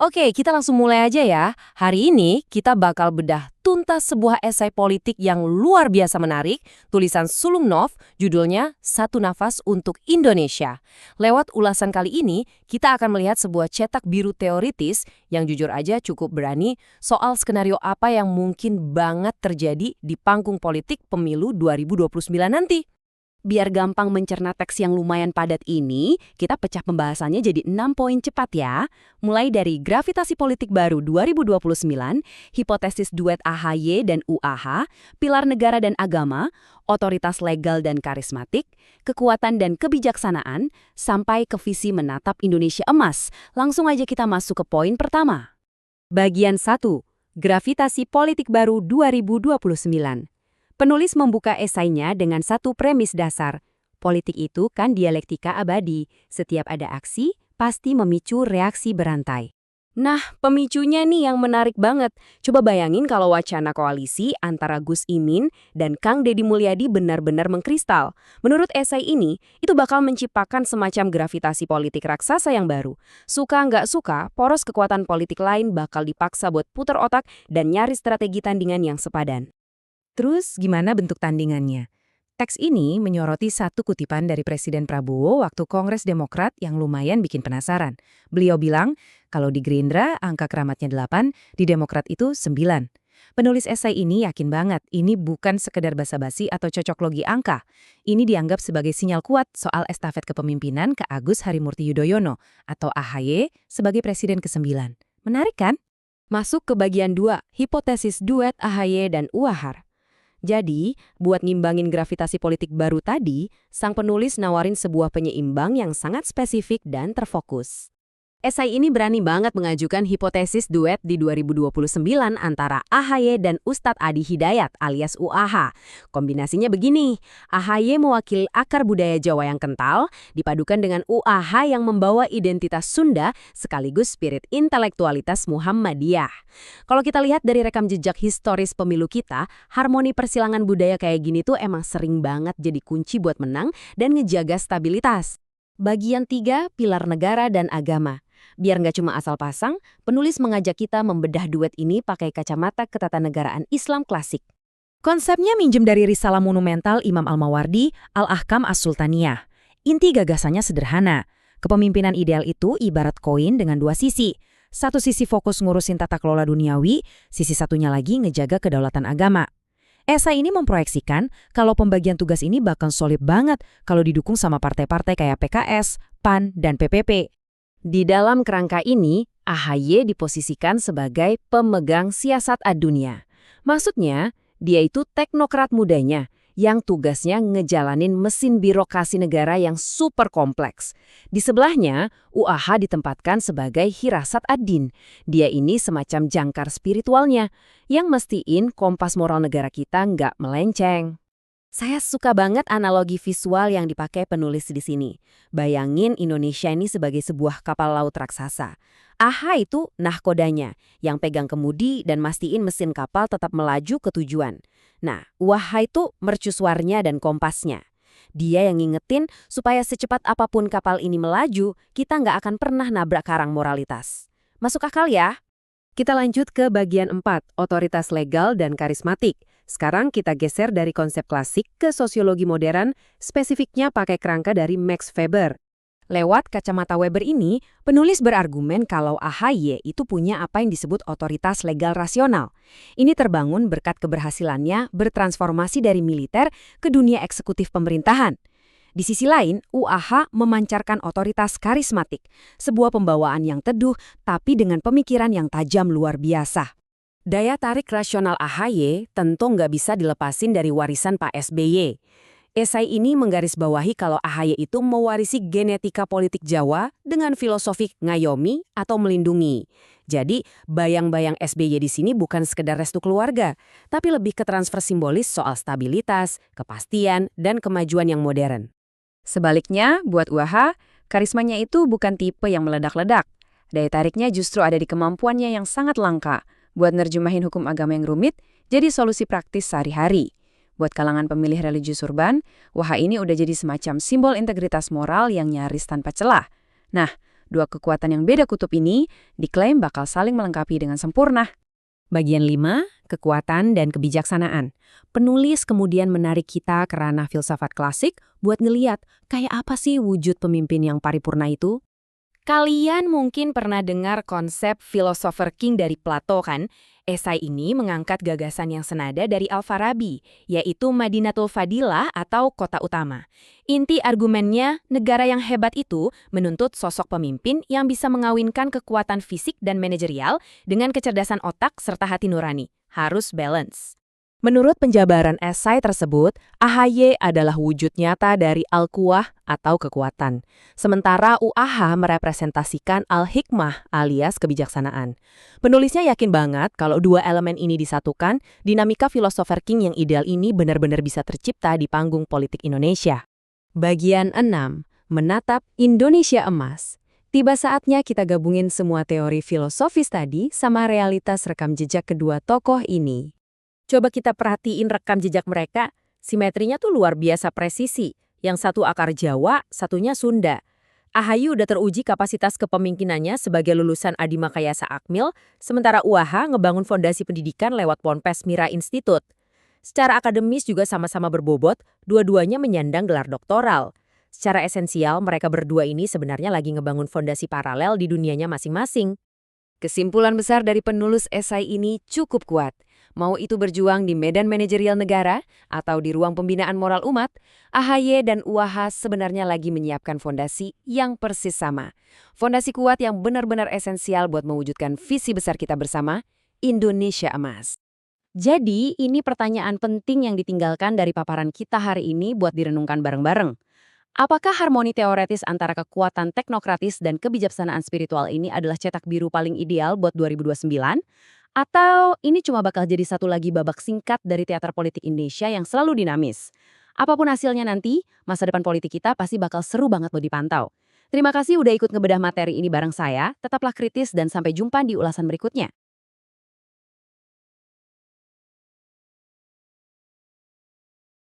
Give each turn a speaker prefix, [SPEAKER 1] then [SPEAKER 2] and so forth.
[SPEAKER 1] Oke, kita langsung mulai aja ya. Hari ini kita bakal bedah tuntas sebuah esai politik yang luar biasa menarik, tulisan Sulumnov, judulnya Satu Nafas untuk Indonesia. Lewat ulasan kali ini, kita akan melihat sebuah cetak biru teoritis yang jujur aja cukup berani soal skenario apa yang mungkin banget terjadi di panggung politik pemilu 2029 nanti.
[SPEAKER 2] Biar gampang mencerna teks yang lumayan padat ini, kita pecah pembahasannya jadi 6 poin cepat ya. Mulai dari gravitasi politik baru 2029, hipotesis duet AHY dan UAH, pilar negara dan agama, otoritas legal dan karismatik, kekuatan dan kebijaksanaan, sampai ke visi menatap Indonesia emas. Langsung aja kita masuk ke poin pertama. Bagian 1. Gravitasi politik baru 2029. Penulis membuka esainya dengan satu premis dasar. Politik itu kan dialektika abadi. Setiap ada aksi, pasti memicu reaksi berantai. Nah, pemicunya nih yang menarik banget. Coba bayangin kalau wacana koalisi antara Gus Imin dan Kang Deddy Mulyadi benar-benar mengkristal. Menurut esai ini, itu bakal menciptakan semacam gravitasi politik raksasa yang baru. Suka nggak suka, poros kekuatan politik lain bakal dipaksa buat putar otak dan nyari strategi tandingan yang sepadan.
[SPEAKER 3] Terus gimana bentuk tandingannya? Teks ini menyoroti satu kutipan dari Presiden Prabowo waktu Kongres Demokrat yang lumayan bikin penasaran. Beliau bilang, kalau di Gerindra angka keramatnya 8, di Demokrat itu 9. Penulis esai ini yakin banget ini bukan sekedar basa-basi atau cocok logi angka. Ini dianggap sebagai sinyal kuat soal estafet kepemimpinan ke Agus Harimurti Yudhoyono atau AHY sebagai Presiden ke-9. Menarik kan?
[SPEAKER 2] Masuk ke bagian 2, hipotesis duet AHY dan UAH. Jadi, buat ngimbangin gravitasi politik baru tadi, sang penulis nawarin sebuah penyeimbang yang sangat spesifik dan terfokus. Esai ini berani banget mengajukan hipotesis duet di 2029 antara AHY dan Ustadz Adi Hidayat alias UAH. Kombinasinya begini, AHY mewakili akar budaya Jawa yang kental, dipadukan dengan UAH yang membawa identitas Sunda sekaligus spirit intelektualitas Muhammadiyah. Kalau kita lihat dari rekam jejak historis pemilu kita, harmoni persilangan budaya kayak gini tuh emang sering banget jadi kunci buat menang dan ngejaga stabilitas. Bagian 3, pilar negara dan agama. Biar nggak cuma asal pasang, penulis mengajak kita membedah duet ini pakai kacamata ketatanegaraan Islam klasik.
[SPEAKER 3] Konsepnya minjem dari risalah monumental Imam Al-Mawardi, Al-Ahkam As-Sultaniyah. Inti gagasannya sederhana. Kepemimpinan ideal itu ibarat koin dengan dua sisi. Satu sisi fokus ngurusin tata kelola duniawi, sisi satunya lagi ngejaga kedaulatan agama. Esai ini memproyeksikan kalau pembagian tugas ini bakal solid banget kalau didukung sama partai-partai kayak PKS, PAN, dan PPP.
[SPEAKER 2] Di dalam kerangka ini, AHY diposisikan sebagai pemegang siasat ad-dunia. Maksudnya, dia itu teknokrat mudanya yang tugasnya ngejalanin mesin birokrasi negara yang super kompleks. Di sebelahnya, UAH ditempatkan sebagai hirasat ad-din. Dia ini semacam jangkar spiritualnya yang mestiin kompas moral negara kita nggak melenceng. Saya suka banget analogi visual yang dipakai penulis di sini. Bayangin Indonesia ini sebagai sebuah kapal laut raksasa. AHA itu nahkodanya, yang pegang kemudi dan mastiin mesin kapal tetap melaju ke tujuan. Nah, UAH itu mercusuarnya dan kompasnya. Dia yang ngingetin supaya secepat apapun kapal ini melaju, kita nggak akan pernah nabrak karang moralitas. Masuk akal ya? Kita lanjut ke bagian 4, otoritas legal dan karismatik. Sekarang kita geser dari konsep klasik ke sosiologi modern, spesifiknya pakai kerangka dari Max Weber. Lewat kacamata Weber ini, penulis berargumen kalau AHY itu punya apa yang disebut otoritas legal rasional. Ini terbangun berkat keberhasilannya bertransformasi dari militer ke dunia eksekutif pemerintahan. Di sisi lain, UAH memancarkan otoritas karismatik, sebuah pembawaan yang teduh tapi dengan pemikiran yang tajam luar biasa. Daya tarik rasional AHY tentu nggak bisa dilepasin dari warisan Pak SBY. Esai ini menggarisbawahi kalau AHY itu mewarisi genetika politik Jawa dengan filosofi ngayomi atau melindungi. Jadi, bayang-bayang SBY di sini bukan sekedar restu keluarga, tapi lebih ke transfer simbolis soal stabilitas, kepastian, dan kemajuan yang modern. Sebaliknya, buat UAH, karismanya itu bukan tipe yang meledak-ledak. Daya tariknya justru ada di kemampuannya yang sangat langka buat nerjemahin hukum agama yang rumit jadi solusi praktis sehari-hari. Buat kalangan pemilih religius urban, UAH ini udah jadi semacam simbol integritas moral yang nyaris tanpa celah. Nah, Dua kekuatan yang beda kutub ini diklaim bakal saling melengkapi dengan sempurna.
[SPEAKER 3] Bagian 5, kekuatan dan kebijaksanaan. Penulis kemudian menarik kita ke ranah filsafat klasik buat ngeliat kayak apa sih wujud pemimpin yang paripurna itu. Kalian mungkin pernah dengar konsep philosopher king dari Plato kan? Esai ini mengangkat gagasan yang senada dari Al-Farabi, yaitu Madinatul Fadilah atau kota utama. Inti argumennya, negara yang hebat itu menuntut sosok pemimpin yang bisa mengawinkan kekuatan fisik dan manajerial dengan kecerdasan otak serta hati nurani. Harus balance. Menurut penjabaran esai tersebut, AHY adalah wujud nyata dari Al-Quwah atau kekuatan. Sementara UAH merepresentasikan Al-Hikmah alias kebijaksanaan. Penulisnya yakin banget kalau dua elemen ini disatukan, dinamika filosofer King yang ideal ini benar-benar bisa tercipta di panggung politik Indonesia.
[SPEAKER 2] Bagian 6. Menatap Indonesia Emas. Tiba saatnya kita gabungin semua teori filosofis tadi sama realitas rekam jejak kedua tokoh ini.
[SPEAKER 3] Coba kita perhatiin rekam jejak mereka, simetrinya tuh luar biasa presisi. Yang satu akar Jawa, satunya Sunda. AHY udah teruji kapasitas kepemimpinannya sebagai lulusan Adi Makayasa Akmil, sementara UAH ngebangun fondasi pendidikan lewat Ponpes Mira Institute. Secara akademis juga sama-sama berbobot, dua-duanya menyandang gelar doktoral. Secara esensial, mereka berdua ini sebenarnya lagi ngebangun fondasi paralel di dunianya masing-masing.
[SPEAKER 2] Kesimpulan besar dari penulis esai ini cukup kuat. Mau itu berjuang di medan manajerial negara atau di ruang pembinaan moral umat, AHY dan UAH sebenarnya lagi menyiapkan fondasi yang persis sama. Fondasi kuat yang benar-benar esensial buat mewujudkan visi besar kita bersama, Indonesia Emas. Jadi, ini pertanyaan penting yang ditinggalkan dari paparan kita hari ini buat direnungkan bareng-bareng. Apakah harmoni teoretis antara kekuatan teknokratis dan kebijaksanaan spiritual ini adalah cetak biru paling ideal buat 2029? Atau ini cuma bakal jadi satu lagi babak singkat dari teater politik Indonesia yang selalu dinamis? Apapun hasilnya nanti, masa depan politik kita pasti bakal seru banget lo dipantau. Terima kasih udah ikut ngebedah materi ini bareng saya, tetaplah kritis dan sampai jumpa di ulasan berikutnya.